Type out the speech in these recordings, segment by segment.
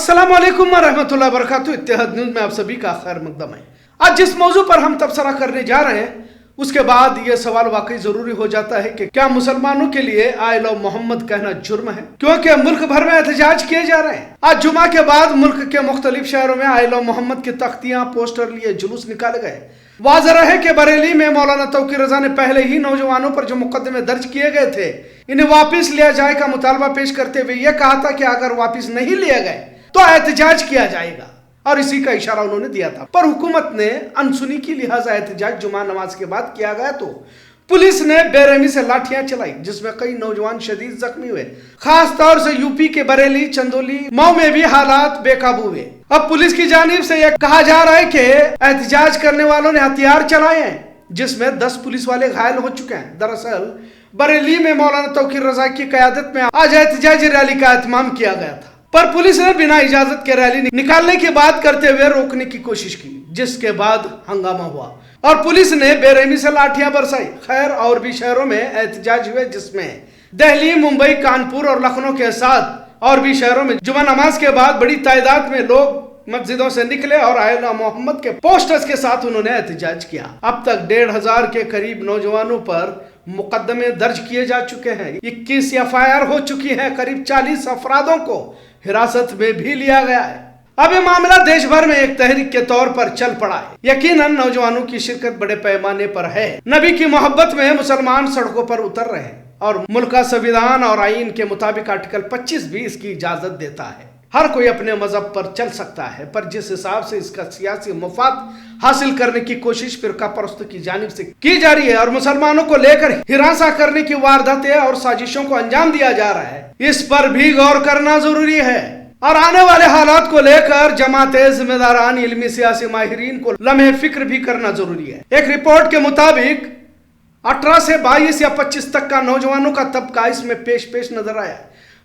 अस्सलाम वालेकुम रहमतुल्लाहि व बरकातुहू। इत्तेहाद न्यूज़ में आप सभी का खैर मकदम है। आज जिस मौजू पर हम तबसरा करने जा रहे हैं उसके बाद ये सवाल वाकई जरूरी हो जाता है कि क्या मुसलमानों के लिए आई लव मोहम्मद कहना जुर्म है, क्योंकि मुल्क भर में एहतजाज किए जा रहे हैं। आज जुमा के बाद मुल्क के मुख्तलिफ शहरों में आई लव मोहम्मद की तख्तियां पोस्टर लिए जुलूस निकाले गए। वाज़ेह है कि बरेली में मौलाना तौकीर रजा ने पहले ही नौजवानों पर जो मुकदमे दर्ज किए गए थे इन्हें वापस लिया जाए का मुतालबा पेश करते हुए यह कहा था कि अगर वापस नहीं लिए गए तो एहतजाज किया जाएगा, और इसी का इशारा उन्होंने दिया था। पर हुकूमत ने अनसुनी की लिहाजा एहतजाज जुमा नमाज के बाद किया गया तो पुलिस ने बेरहमी से लाठियां चलाई, जिसमें कई नौजवान शदीद जख्मी हुए। खास तौर से यूपी के बरेली, चंदौली, मऊ में भी हालात बेकाबू हुए। अब पुलिस की जानिब से यह कहा जा रहा है कि एहतजाज करने वालों ने हथियार चलाए हैं, जिसमें 10 पुलिस वाले घायल हो चुके हैं। दरअसल बरेली में मौलाना तौकीर रजा की क़यादत में आज एहतजाजी रैली का एहतमाम किया गया था, पर पुलिस ने बिना इजाजत के रैली निकालने की बात करते हुए रोकने की कोशिश की, जिसके बाद हंगामा हुआ और पुलिस ने बेरहमी से लाठियां बरसाई। खैर, और भी शहरों में एहतजाज हुए, जिसमें दिल्ली, मुंबई, कानपुर और लखनऊ के साथ और भी शहरों में जुमा नमाज के बाद बड़ी तादाद में लोग मस्जिदों से निकले और आई लव मोहम्मद के पोस्टर्स के साथ उन्होंने एहतजाज किया। अब तक 1,500 के करीब नौजवानों पर मुकदमे दर्ज किए जा चुके हैं। 21 एफआईआर हो चुकी है। करीब 40 अफरादों को हिरासत में भी लिया गया है। अब ये मामला देश भर में एक तहरीक के तौर पर चल पड़ा है। यकीनन नौजवानों की शिरकत बड़े पैमाने पर है। नबी की मोहब्बत में मुसलमान सड़कों पर उतर रहे हैं और मुल्क का संविधान और आईन के मुताबिक आर्टिकल 25(20) की इजाजत देता है। हर कोई अपने मजहब पर चल सकता है, पर जिस हिसाब से इसका सियासी मुफाद हासिल करने की कोशिश फिरका परस्तों की जानिब से की जा रही है और मुसलमानों को लेकर हिरासा करने की वारदातें और साजिशों को अंजाम दिया जा रहा है, इस पर भी गौर करना जरूरी है। और आने वाले हालात को लेकर जमाते जिम्मेदारान, इल्मी सियासी माहिरीन को लम्हे फिक्र भी करना जरूरी है। एक रिपोर्ट के मुताबिक 18 से 22 या 25 तक का नौजवानों का तबका इसमें पेश नजर आया,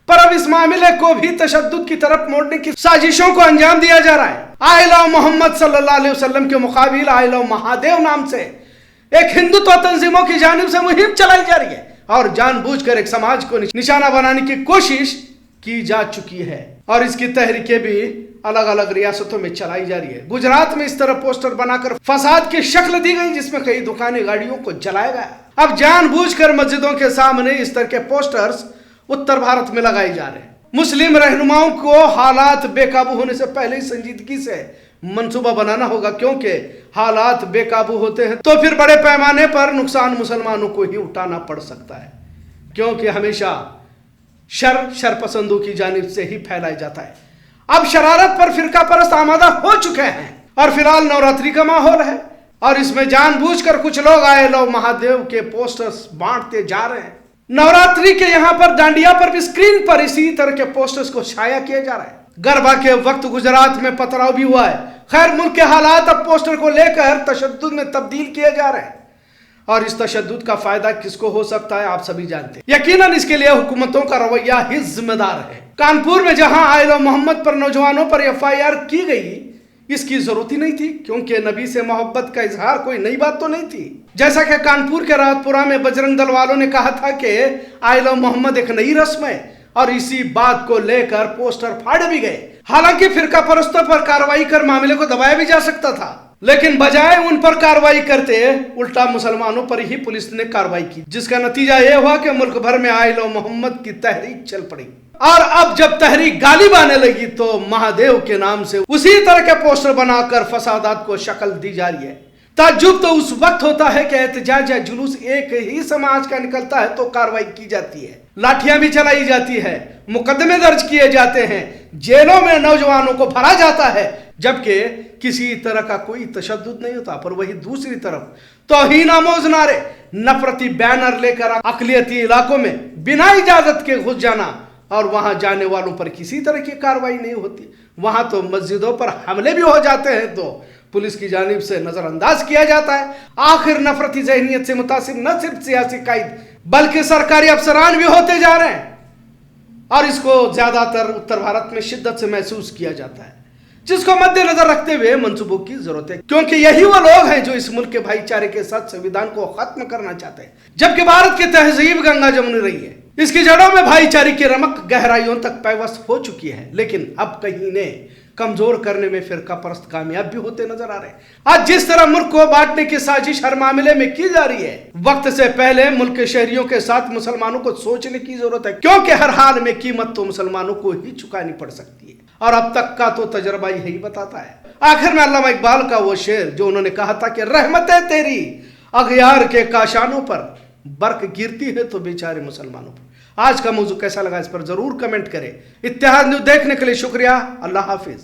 पर अब इस मामले को भी तशद्दुद की तरफ मोड़ने की साजिशों को अंजाम दिया जा रहा है। आई लव मोहम्मद सल्लल्लाहु अलैहि वसल्लम के मुकाबिल आई लव महादेव नाम से एक हिंदुत्व तंजीमों की जानिब से मुहिम चलाई जा रही है और जानबूझकर एक समाज को निशाना बनाने की कोशिश की जा चुकी है और इसकी तहरीकें भी अलग अलग रियासतों में चलाई जा रही है। गुजरात में इस तरह पोस्टर बनाकर फसाद की शक्ल दी गई, जिसमें कई दुकानें, गाड़ियों को जलाया गया। अब जानबूझकर मस्जिदों के सामने इस तरह के पोस्टर्स उत्तर भारत में लगाए जा रहे हैं। मुस्लिम रहनुमाओं को हालात बेकाबू होने से पहले ही संजीदगी से मंसूबा बनाना होगा, क्योंकि हालात बेकाबू होते हैं तो फिर बड़े पैमाने पर नुकसान मुसलमानों को ही उठाना पड़ सकता है, क्योंकि हमेशा शर पसंदों की जानिब से ही फैलाया जाता है। अब शरारत पर फिरका परस्त आमादा हो चुके हैं और फिलहाल नवरात्रि का माहौल है और इसमें जानबूझकर कुछ लोग आई लव महादेव के पोस्टर्स बांटते जा रहे हैं। नवरात्रि के यहाँ पर दांडिया पर भी स्क्रीन पर इसी तरह के पोस्टर्स को छाया किया जा रहा है। गरबा के वक्त गुजरात में पथराव भी हुआ है। खैर, मुल्क के हालात अब पोस्टर को लेकर तशद्दुद में तब्दील किए जा रहे हैं और इस तशद्दुद का फायदा किसको हो सकता है आप सभी जानते हैं। यकीनन इसके लिए हुकूमतों का रवैया ही जिम्मेदार है। कानपुर में जहां आई लव मोहम्मद पर नौजवानों पर एफआईआर की गई, इसकी जरूरत ही नहीं थी, क्योंकि नबी से मोहब्बत का इजहार कोई नई बात तो नहीं थी। जैसा कि कानपुर के रावतपुरा में बजरंग दल वालों ने कहा था कि आई लव मोहम्मद एक नई रस्म है और इसी बात को लेकर पोस्टर फाड़े भी गए। हालांकि फिरका परस्तों पर कार्रवाई कर मामले को दबाया भी जा सकता था, लेकिन बजाय उन पर कार्रवाई करते उल्टा मुसलमानों पर ही पुलिस ने कार्रवाई की, जिसका नतीजा यह हुआ कि मुल्क भर में आई लव मोहम्मद की तहरीक चल पड़ी। और अब जब तहरीक गालिब आने लगी तो महादेव के नाम से उसी तरह के पोस्टर बनाकर फसादात को शक्ल दी जा रही है। ताज्जुब तो उस वक्त होता है कि एहतजाज या जुलूस एक ही समाज का निकलता है तो कार्रवाई की जाती है, लाठियां भी चलाई जाती है, मुकदमे दर्ज किए जाते हैं, जेलों में नौजवानों को भरा जाता है, जबकि किसी तरह का कोई तशद्दुद नहीं होता। पर वही दूसरी तरफ तौहीन आमोज नारे, नफरती बैनर लेकर अकलियती इलाकों में बिना इजाजत के घुस जाना और वहां जाने वालों पर किसी तरह की कार्रवाई नहीं होती। वहां तो मस्जिदों पर हमले भी हो जाते हैं तो पुलिस की जानिब से नजरअंदाज किया जाता है। आखिर नफरती जहनीत से मुतासिर न सिर्फ सियासी कायद बल्कि सरकारी अफसरान भी होते जा रहे हैं और इसको ज्यादातर उत्तर भारत में शिद्दत से महसूस किया जाता है। जिसको मद्देनजर रखते हुए मंसूबों की जरूरत है, क्योंकि यही वो लोग हैं जो इस मुल्क के भाईचारे के साथ संविधान को खत्म करना चाहते हैं। जबकि भारत की तहजीब गंगा जमुनी रही है, इसकी जड़ों में भाईचारे की रमक गहराइयों तक पैवस्त हो चुकी है, लेकिन अब कहीं ने कमजोर करने में फिरका परस्त कामयाब भी होते नजर आ रहे हैं। आज जिस तरह मुल्क को बांटने की साजिश हर मामले में की जा रही है, वक्त से पहले मुल्क के शहरियों के साथ मुसलमानों को सोचने की जरूरत है, क्योंकि हर हाल में कीमत तो मुसलमानों को ही चुकानी पड़ सकती है, और अब तक का तो तजर्बा यही बताता है। आखिर में अल्लामा इकबाल का वो शेर जो उन्होंने कहा था कि रहमत है तेरी अगयार के काशानों पर, बर्क गिरती है तो बेचारे मुसलमानों पर। आज का मौजू कैसा लगा इस पर जरूर कमेंट करें। इत्तेहाद न्यूज़ देखने के लिए शुक्रिया। अल्लाह हाफिज।